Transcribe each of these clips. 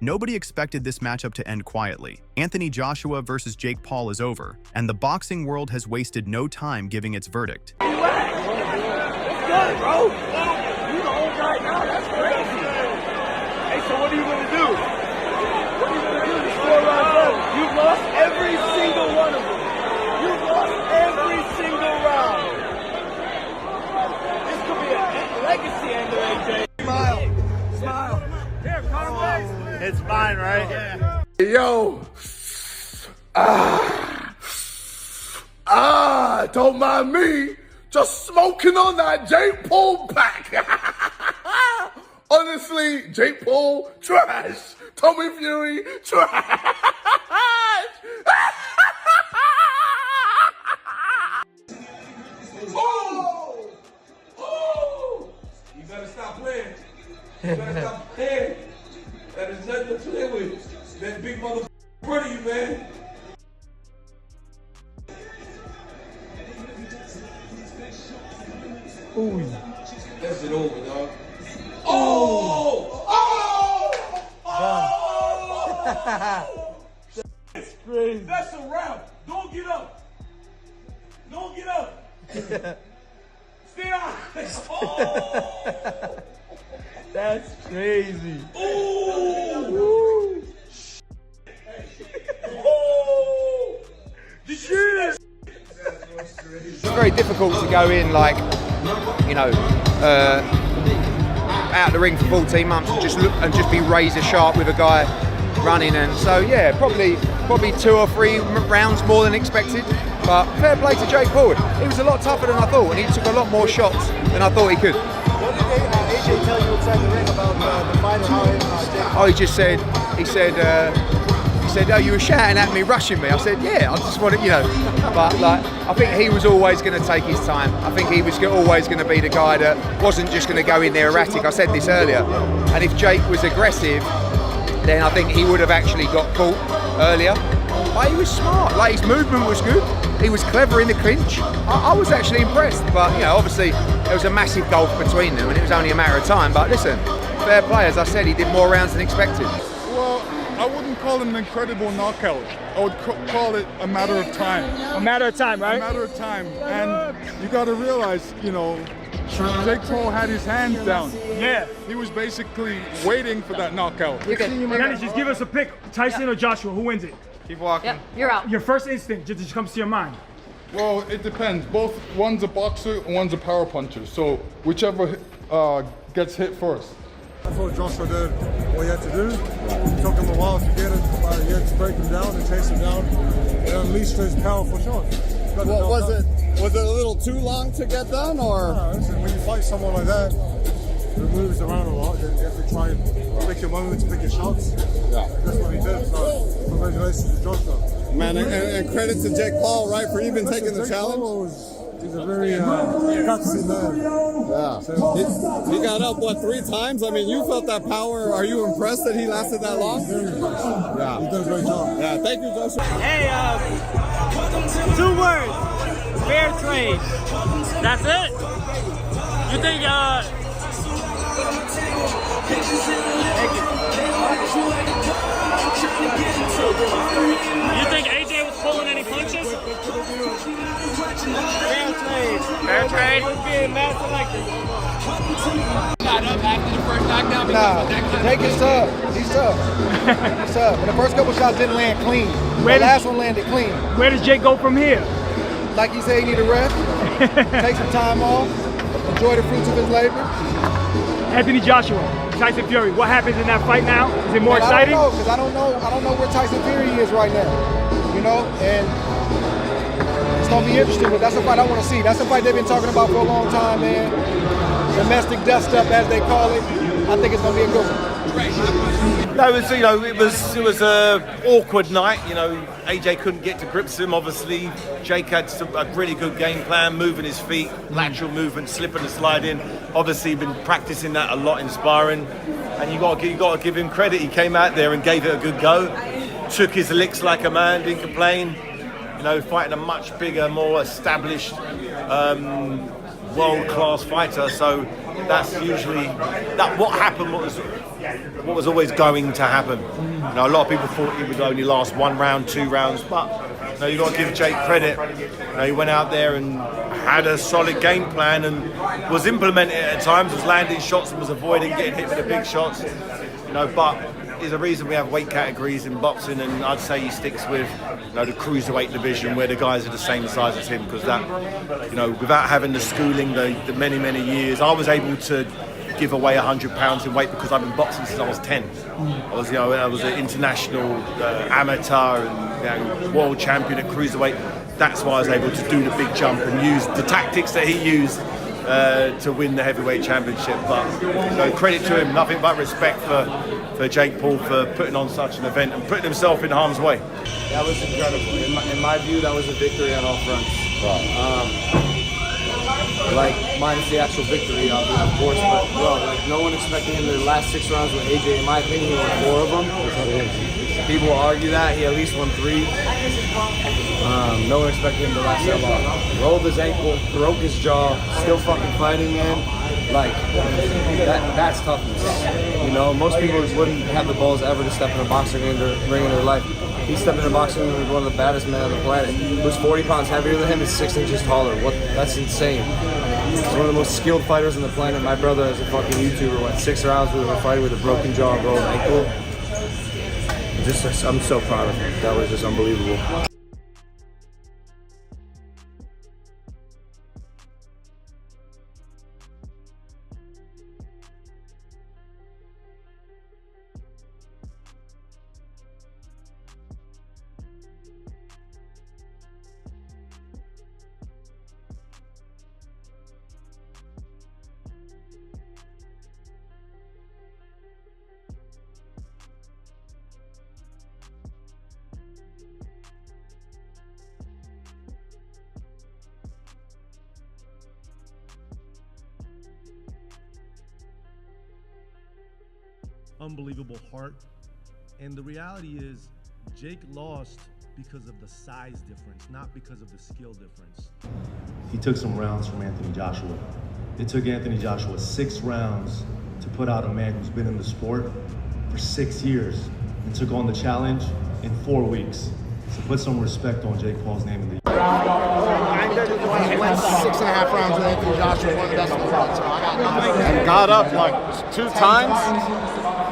Nobody expected this matchup to end quietly. Anthony Joshua versus Jake Paul is over, and the boxing world has wasted no time giving its verdict. Good, bro. You the old guy now. That's crazy. Hey, so what are you gonna do? What are you gonna do to score round one? You've lost every single one of them. You've lost every single round. This could be a legacy angle, AJ. Smile. Here, Conway. It's fine, right? Yeah. Yo. Don't mind me. Just smoking on that Jake Paul pack. Honestly, Jake Paul, trash. Tommy Fury, trash. Oh! Oh! You better stop playing. You better stop playing. That is nothing to play with. That big mother in front of you, man. Ooh. That's it over, dog. Oh! Oh! Oh! That's crazy. That's a wrap. Don't get up. Don't get up. Stay on. Oh! That's crazy. Ooh! Oh! Did you see that? It's very difficult to go in like, you know, out of the ring for 14 months and just look and just be razor sharp with a guy running. And so yeah, probably 2 or 3 rounds more than expected. But fair play to Jake Paul. He was a lot tougher than I thought, and he took a lot more shots than I thought he could. What did AJ tell you inside the ring about the fight and how Jake? Oh, he said, oh, you were shouting at me, rushing me. I said, yeah, I just wanted, you know. But like, I think he was always going to take his time. I think he was always going to be the guy that wasn't just going to go in there erratic. I said this earlier. And if Jake was aggressive, then I think he would have actually got caught earlier. But he was smart. Like, his movement was good. He was clever in the clinch. I was actually impressed. But, you know, obviously there was a massive gulf between them and it was only a matter of time. But listen, fair play. As I said, he did more rounds than expected. Well, I wouldn't call it an incredible knockout. I would call it a matter of time. A matter of time, right? A matter of time. And you got to realize, you know, Jake Paul had his hands down. Yeah. He was basically waiting for that knockout. Dennis, just give us a pick. Tyson or Joshua, who wins it? Keep walking. Yep, you're out. Your first instinct just comes to your mind. Well, it depends. One's a boxer and one's a power puncher. So whichever gets hit first. I thought Joshua did what he had to do. It took him a while to get it, but he had to break him down and chase him down and unleash his powerful shots. What was it? Was it a little too long to get done, or? No, listen, when you fight someone like that, who moves around a lot, you have to try and pick your moments, pick your shots. Yeah. That's what he did. So congratulations to Joshua. Man, and credit to Jake Paul, right, for even taking the challenge. He's a very gutsy man. Yeah. So, he got up, what, 3 times? I mean, you felt that power. Are you impressed that he lasted that long? yeah. He did a great job. Yeah, thank you, Joshua. Hey, 2 words. Fair trade. That's it? You think, You think AJ was pulling any punches? Fair trade. Fair trade? Was being mad selected. Got up after the first knockdown Nah, Jake is tough. He's tough. He's tough. But the first couple shots didn't land clean. The last one landed clean. Where does Jake go from here? Like he said, he need a rest. Take some time off. Enjoy the fruits of his labor. Anthony Joshua, Tyson Fury. What happens in that fight now? Is it more exciting? I don't know where Tyson Fury is right now. You know, and it's gonna be interesting. But that's a fight I want to see. That's a fight they've been talking about for a long time, man. Domestic dust-up, as they call it. I think it's gonna be a good one. No, it was a awkward night. You know, AJ couldn't get to grips with him. Obviously, Jake had a really good game plan, moving his feet, lateral movement, slipping and sliding. Obviously, been practicing that a lot in sparring, and you got to give him credit. He came out there and gave it a good go, took his licks like a man, didn't complain. You know, fighting a much bigger, more established world-class fighter. So that's usually what happened. What was always going to happen. You know, a lot of people thought he would only last 1 round, 2 rounds, but you know, you got to give Jake credit. You know, he went out there and had a solid game plan and was implementing it at times, was landing shots and was avoiding getting hit with the big shots. You know, but there's a reason we have weight categories in boxing, and I'd say he sticks with, you know, the cruiserweight division where the guys are the same size as him, because that, you know, without having the schooling, the many years, I was able to give away 100 pounds in weight because I've been boxing since I was 10. I was an international amateur and, you know, world champion at cruiserweight. That's why I was able to do the big jump and use the tactics that he used to win the heavyweight championship. But you know, credit to him, nothing but respect for Jake Paul for putting on such an event and putting himself in harm's way. That was incredible. In my view, that was a victory on all fronts. Like, minus the actual victory, of course, but bro, like, no one expecting him to the last 6 rounds with AJ. In my opinion, he won 4 of them. People will argue that he at least won 3. No one expected him to last that long. Rolled his ankle, broke his jaw, still fucking fighting, man. Like, that's toughness. You know, most people wouldn't have the balls ever to step in a boxing ring in their life. He stepped in a boxing ring with one of the baddest men on the planet. Who's 40 pounds heavier than him and 6 inches taller. That's insane. He's one of the most skilled fighters on the planet. My brother, as a fucking YouTuber, went 6 rounds with a fighter with a broken jaw and broken ankle. I'm so proud of him. That was just unbelievable. Unbelievable heart. And the reality is Jake lost because of the size difference, not because of the skill difference. He took some rounds from Anthony Joshua. It took Anthony Joshua 6 rounds to put out a man who's been in the sport for 6 years and took on the challenge in 4 weeks. So put some respect on Jake Paul's name in the He went 6.5 rounds with Anthony Joshua, one of the best in the world. So I got nothing. And got up like 2 times?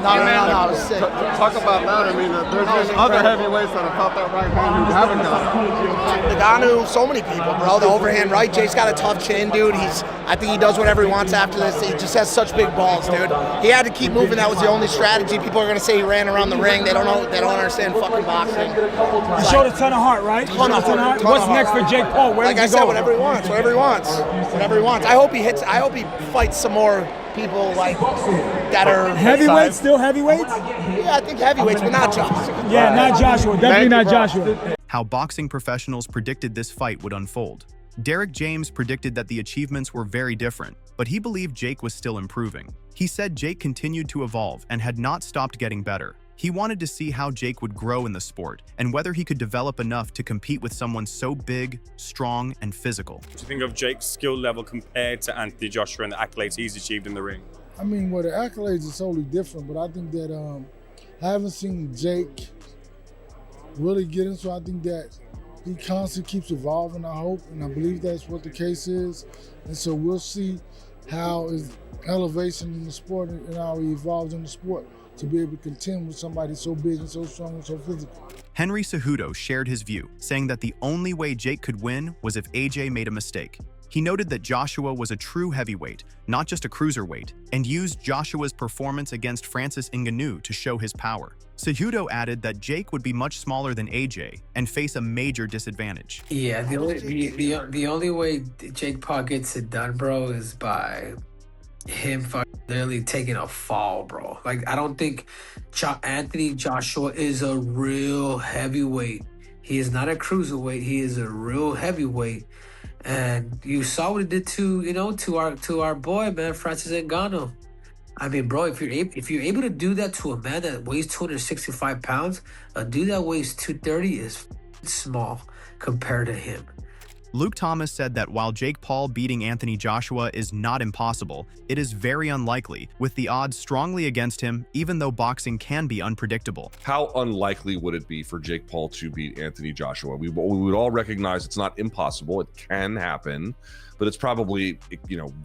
No, it was sick. Talk about that. I mean, there's been other heavyweights that have fought that right hand who haven't got up. Ngannou, so many people, bro. The overhand right. Jake's got a tough chin, dude. I think he does whatever he wants after this. He just has such big balls, dude. He had to keep moving. That was the only strategy. People are gonna say he ran around the ring. They don't know. They don't understand fucking boxing. He showed a ton of heart, right? Ton of heart. What's next for Jake Paul? Where like I said, whatever he wants. Whatever he wants. Whatever he wants. I hope he hits. I hope he fights some more people like that are heavyweights. Still heavyweights? Yeah, I think heavyweights, but not Joshua. Yeah, not Joshua. Definitely not Joshua. How boxing professionals predicted this fight would unfold. Derek James predicted that the achievements were very different, but he believed Jake was still improving. He said Jake continued to evolve and had not stopped getting better. He wanted to see how Jake would grow in the sport and whether he could develop enough to compete with someone so big, strong, and physical. What do you think of Jake's skill level compared to Anthony Joshua and the accolades he's achieved in the ring? I mean, well, the accolades are totally different, but I think that I haven't seen Jake really get into. I think that he constantly keeps evolving, I hope, and I believe that's what the case is. And so we'll see how his elevation in the sport and how he evolves in the sport to be able to contend with somebody so big and so strong and so physical. Henry Cejudo shared his view, saying that the only way Jake could win was if AJ made a mistake. He noted that Joshua was a true heavyweight, not just a cruiserweight, and used Joshua's performance against Francis Ngannou to show his power. Cejudo added that Jake would be much smaller than AJ and face a major disadvantage. Yeah, the only way Jake Paul gets it done, bro, is by him literally taking a fall, bro. Like, I don't think Anthony Joshua is a real heavyweight. He is not a cruiserweight. He is a real heavyweight. And you saw what he did to our boy, man, Francis Ngannou. I mean, bro, if you're able to do that to a man that weighs 265 pounds, a dude that weighs 230 is small compared to him. Luke Thomas said that while Jake Paul beating Anthony Joshua is not impossible, it is very unlikely, with the odds strongly against him, even though boxing can be unpredictable. How unlikely would it be for Jake Paul to beat Anthony Joshua? We would all recognize it's not impossible. It can happen, but it's probably,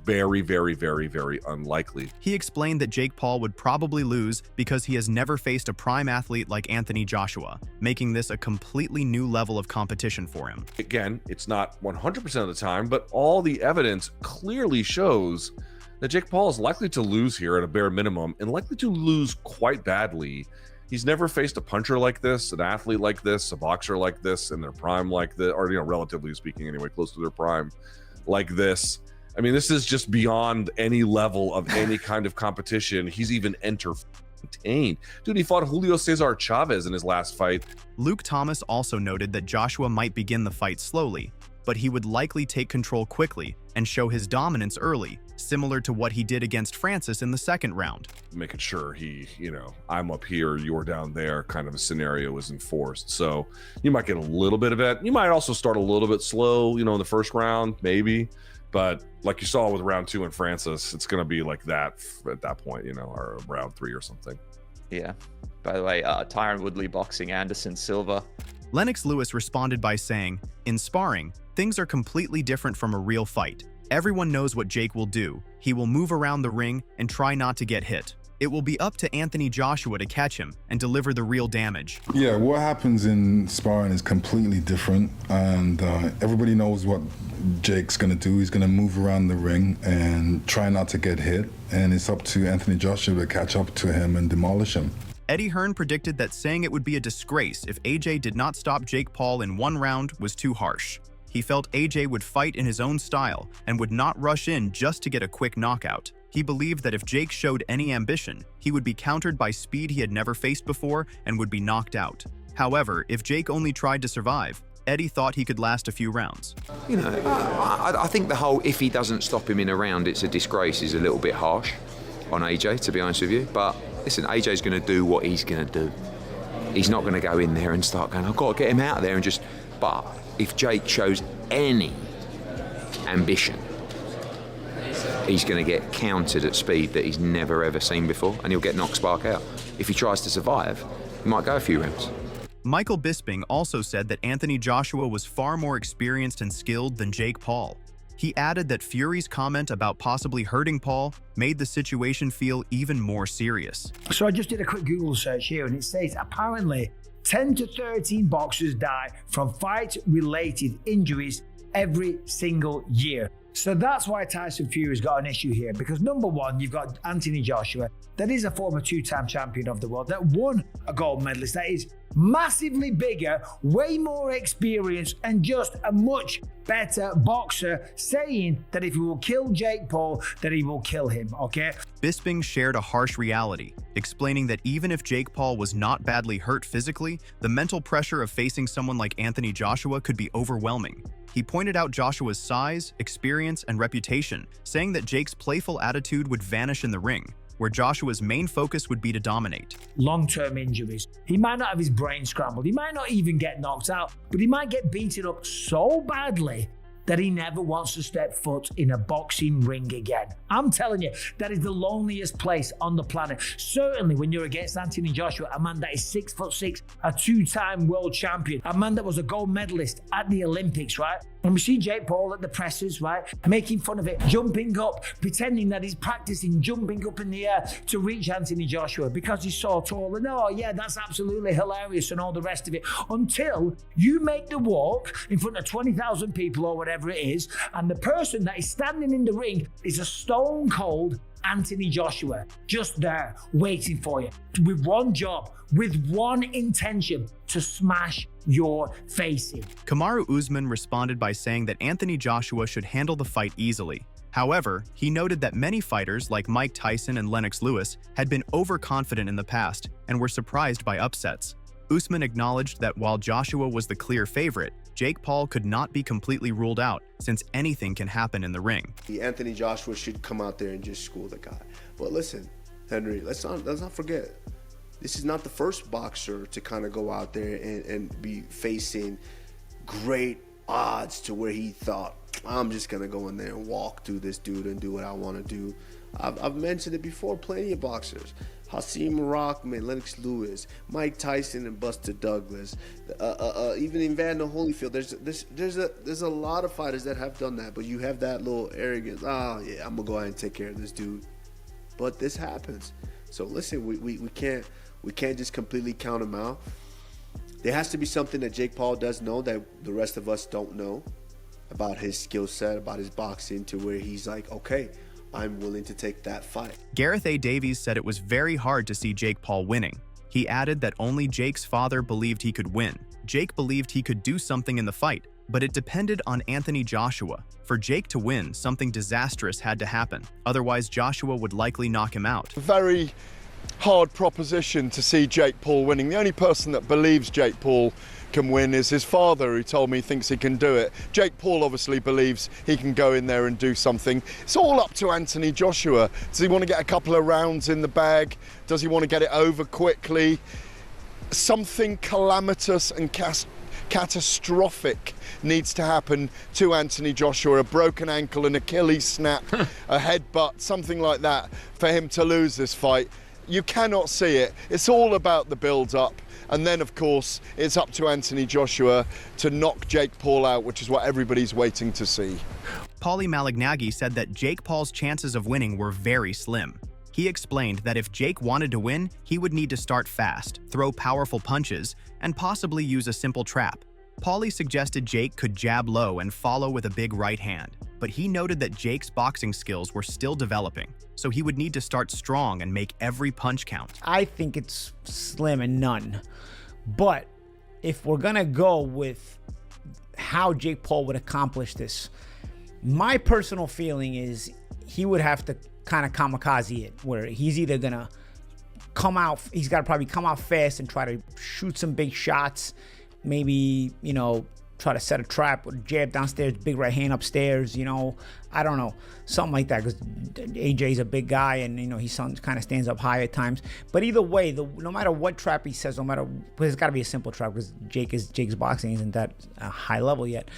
very, very, very, very unlikely. He explained that Jake Paul would probably lose because he has never faced a prime athlete like Anthony Joshua, making this a completely new level of competition for him. Again, it's not 100% of the time, but all the evidence clearly shows that Jake Paul is likely to lose here at a bare minimum, and likely to lose quite badly. He's never faced a puncher like this, an athlete like this, a boxer like this, in their prime like this, or relatively speaking anyway, close to their prime like this. I mean, this is just beyond any level of any kind of competition he's even entertained. Dude, he fought Julio Cesar Chavez in his last fight. Luke Thomas also noted that Joshua might begin the fight slowly, but he would likely take control quickly and show his dominance early, similar to what he did against Francis in the second round. Making sure he, I'm up here, you're down there kind of a scenario is enforced. So you might get a little bit of it. You might also start a little bit slow, in the first round, maybe. But like you saw with round 2 in Francis, it's going to be like that at that point, or round 3 or something. Yeah. By the way, Tyron Woodley boxing Anderson Silva. Lennox Lewis responded by saying, "In sparring, things are completely different from a real fight. Everyone knows what Jake will do. He will move around the ring and try not to get hit. It will be up to Anthony Joshua to catch him and deliver the real damage." Yeah, what happens in sparring is completely different, and everybody knows what Jake's going to do. He's going to move around the ring and try not to get hit, and it's up to Anthony Joshua to catch up to him and demolish him. Eddie Hearn predicted that saying it would be a disgrace if AJ did not stop Jake Paul in one round was too harsh. He felt AJ would fight in his own style and would not rush in just to get a quick knockout. He believed that if Jake showed any ambition, he would be countered by speed he had never faced before and would be knocked out. However, if Jake only tried to survive, Eddie thought he could last a few rounds. I think the whole if he doesn't stop him in a round, it's a disgrace is a little bit harsh on AJ, to be honest with you. But listen, AJ's going to do what he's going to do. He's not going to go in there and start going, I've got to get him out of there and just... But if Jake shows any ambition, he's going to get countered at speed that he's never ever seen before, and he'll get knocked spark out. If he tries to survive, he might go a few rounds. Michael Bisping also said that Anthony Joshua was far more experienced and skilled than Jake Paul. He added that Fury's comment about possibly hurting Paul made the situation feel even more serious. So I just did a quick Google search here, and it says apparently 10 to 13 boxers die from fight-related injuries every single year. So that's why Tyson Fury's got an issue here, because number one, you've got Anthony Joshua, that is a former 2-time champion of the world, that won a gold medalist, that is massively bigger, way more experienced, and just a much better boxer, saying that if he will kill Jake Paul, that he will kill him, okay? Bisping shared a harsh reality, explaining that even if Jake Paul was not badly hurt physically, the mental pressure of facing someone like Anthony Joshua could be overwhelming. He pointed out Joshua's size, experience, and reputation, saying that Jake's playful attitude would vanish in the ring, where Joshua's main focus would be to dominate. Long-term injuries. He might not have his brain scrambled. He might not even get knocked out, but he might get beaten up so badly that he never wants to step foot in a boxing ring again. I'm telling you, that is the loneliest place on the planet. Certainly when you're against Anthony Joshua, a man that is 6'6", a 2-time world champion, a man that was a gold medalist at the Olympics, right? And we see Jake Paul at the presses, right? Making fun of it, jumping up, pretending that he's practicing jumping up in the air to reach Anthony Joshua because he's so tall. And oh yeah, that's absolutely hilarious and all the rest of it. Until you make the walk in front of 20,000 people or whatever it is, and the person that is standing in the ring is a stone cold Anthony Joshua, just there waiting for you with one job, with one intention, to smash your face in. Kamaru Usman responded by saying that Anthony Joshua should handle the fight easily. However, he noted that many fighters like Mike Tyson and Lennox Lewis had been overconfident in the past and were surprised by upsets. Usman acknowledged that while Joshua was the clear favorite, Jake Paul could not be completely ruled out, since anything can happen in the ring. Anthony Joshua should come out there and just school the guy. But listen, Henry, let's not forget, this is not the first boxer to kind of go out there and be facing great odds to where he thought, I'm just going to go in there and walk through this dude and do what I want to do. I've mentioned it before, plenty of boxers. Hasim Rahman, Lennox Lewis, Mike Tyson and Buster Douglas, even Evander Holyfield. There's a lot of fighters that have done that, but you have that little arrogance. Oh yeah, I'm gonna go ahead and take care of this dude. But this happens. So listen, we can't just completely count him out. There has to be something that Jake Paul does know that the rest of us don't know about his skill set, about his boxing, to where he's like, okay, I'm willing to take that fight. Gareth A. Davies said it was very hard to see Jake Paul winning. He added that only Jake's father believed he could win. Jake believed he could do something in the fight, but it depended on Anthony Joshua. For Jake to win, something disastrous had to happen. Otherwise, Joshua would likely knock him out. Very hard proposition to see Jake Paul winning. The only person that believes Jake Paul can win is his father, who told me he thinks he can do it. Jake Paul obviously believes he can go in there and do something. It's all up to Anthony Joshua. Does he want to get a couple of rounds in the bag? Does he want to get it over quickly? Something calamitous and catastrophic needs to happen to Anthony Joshua. A broken ankle, an Achilles snap, a headbutt, something like that for him to lose this fight. You cannot see it. It's all about the build-up. And then, of course, it's up to Anthony Joshua to knock Jake Paul out, which is what everybody's waiting to see. Paulie Malignaggi said that Jake Paul's chances of winning were very slim. He explained that if Jake wanted to win, he would need to start fast, throw powerful punches, and possibly use a simple trap. Paulie suggested Jake could jab low and follow with a big right hand, but he noted that Jake's boxing skills were still developing, so he would need to start strong and make every punch count. I think it's slim and none. But if we're gonna go with how Jake Paul would accomplish this, my personal feeling is he would have to kind of kamikaze it, where he's either gonna come out, he's got to probably come out fast and try to shoot some big shots, maybe, you know, try to set a trap or jab downstairs, big right hand upstairs, you know, I don't know, something like that, because AJ's a big guy and, you know, he kind of stands up high at times. But either way, no matter what trap he says, but it's got to be a simple trap, because Jake's boxing isn't that high level yet.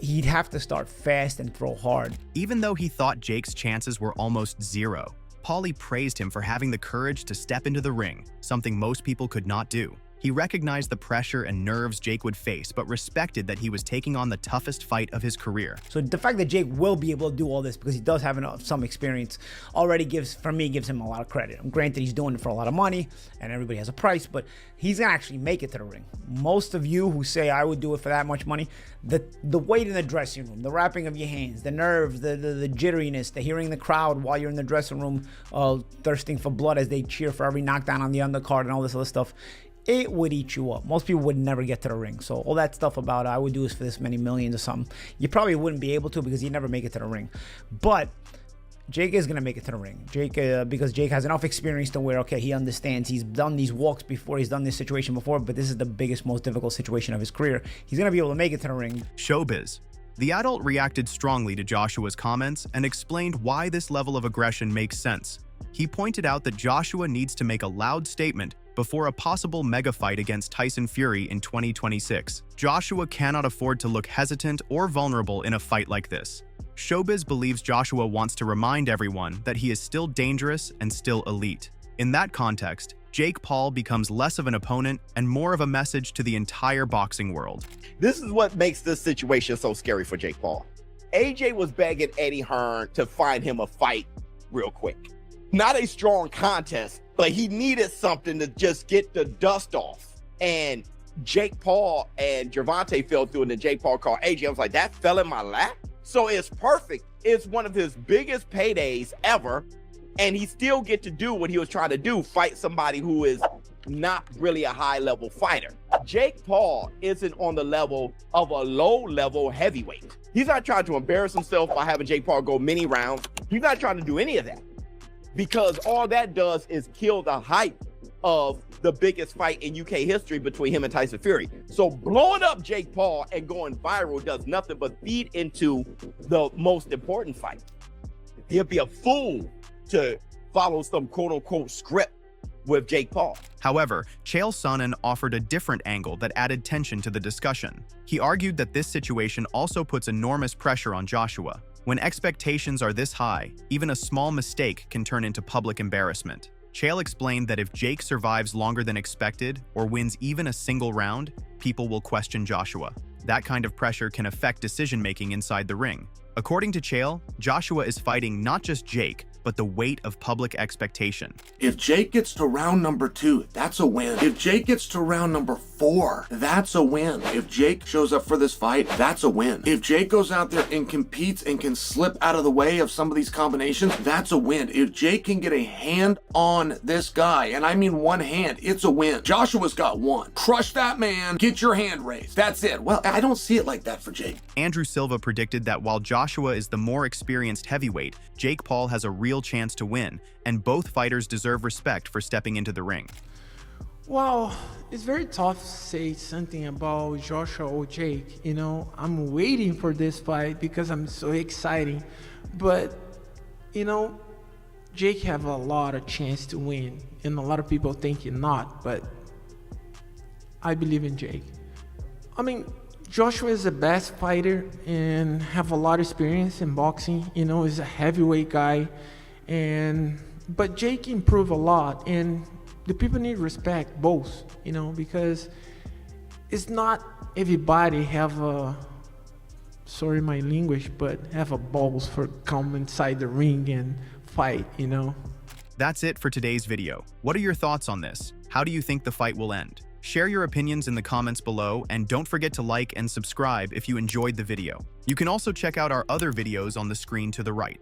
He'd have to start fast and throw hard. Even though he thought Jake's chances were almost zero, Paulie praised him for having the courage to step into the ring, something most people could not do. He recognized the pressure and nerves Jake would face, but respected that he was taking on the toughest fight of his career. So the fact that Jake will be able to do all this, because he does have some experience, already gives him a lot of credit. Granted, he's doing it for a lot of money, and everybody has a price, but he's gonna actually make it to the ring. Most of you who say I would do it for that much money, the weight in the dressing room, the wrapping of your hands, the nerves, the jitteriness, the hearing the crowd while you're in the dressing room, thirsting for blood as they cheer for every knockdown on the undercard and all this other stuff, it would eat you up. Most people would never get to the ring. So all that stuff about I would do this for this many millions or something, you probably wouldn't be able to, because you'd never make it to the ring. But Jake is going to make it to the ring. Because Jake has enough experience to where, okay, he understands. He's done these walks before. He's done this situation before, but this is the biggest, most difficult situation of his career. He's going to be able to make it to the ring. Showbiz. The adult reacted strongly to Joshua's comments and explained why this level of aggression makes sense. He pointed out that Joshua needs to make a loud statement before a possible mega fight against Tyson Fury in 2026. Joshua cannot afford to look hesitant or vulnerable in a fight like this. Showbiz believes Joshua wants to remind everyone that he is still dangerous and still elite. In that context, Jake Paul becomes less of an opponent and more of a message to the entire boxing world. This is what makes this situation so scary for Jake Paul. AJ was begging Eddie Hearn to find him a fight real quick. Not a strong contest, but he needed something to just get the dust off. And Jake Paul and Gervonta fell through, and then Jake Paul called AJ. I was like, that fell in my lap? So it's perfect. It's one of his biggest paydays ever, and he still get to do what he was trying to do, fight somebody who is not really a high-level fighter. Jake Paul isn't on the level of a low-level heavyweight. He's not trying to embarrass himself by having Jake Paul go many rounds. He's not trying to do any of that, because all that does is kill the hype of the biggest fight in UK history between him and Tyson Fury. So blowing up Jake Paul and going viral does nothing but feed into the most important fight. He'll be a fool to follow some quote-unquote script with Jake Paul. However, Chael Sonnen offered a different angle that added tension to the discussion. He argued that this situation also puts enormous pressure on Joshua. When expectations are this high, even a small mistake can turn into public embarrassment. Chael explained that if Jake survives longer than expected or wins even a single round, people will question Joshua. That kind of pressure can affect decision-making inside the ring. According to Chael, Joshua is fighting not just Jake, but the weight of public expectation. If Jake gets to round number 2, that's a win. If Jake gets to round number 4, that's a win. If Jake shows up for this fight, that's a win. If Jake goes out there and competes and can slip out of the way of some of these combinations, that's a win. If Jake can get a hand on this guy, and I mean one hand, it's a win. Joshua's got one. Crush that man, get your hand raised. That's it. Well, I don't see it like that for Jake. Andrew Silva predicted that while Joshua is the more experienced heavyweight, Jake Paul has a real chance to win, and both fighters deserve respect for stepping into the ring. Well, it's very tough to say something about Joshua or Jake. You know, I'm waiting for this fight because I'm so excited. But, you know, Jake have a lot of chance to win, and a lot of people think he not, but I believe in Jake. I mean, Joshua is the best fighter and have a lot of experience in boxing. You know, he's a heavyweight guy, but Jake improved a lot, and the people need respect both. You know, because it's not everybody have a, sorry my language, but have a balls for come inside the ring and fight. You know. That's it for today's video. What are your thoughts on this? How do you think the fight will end? Share your opinions in the comments below, and don't forget to like and subscribe if you enjoyed the video. You can also check out our other videos on the screen to the right.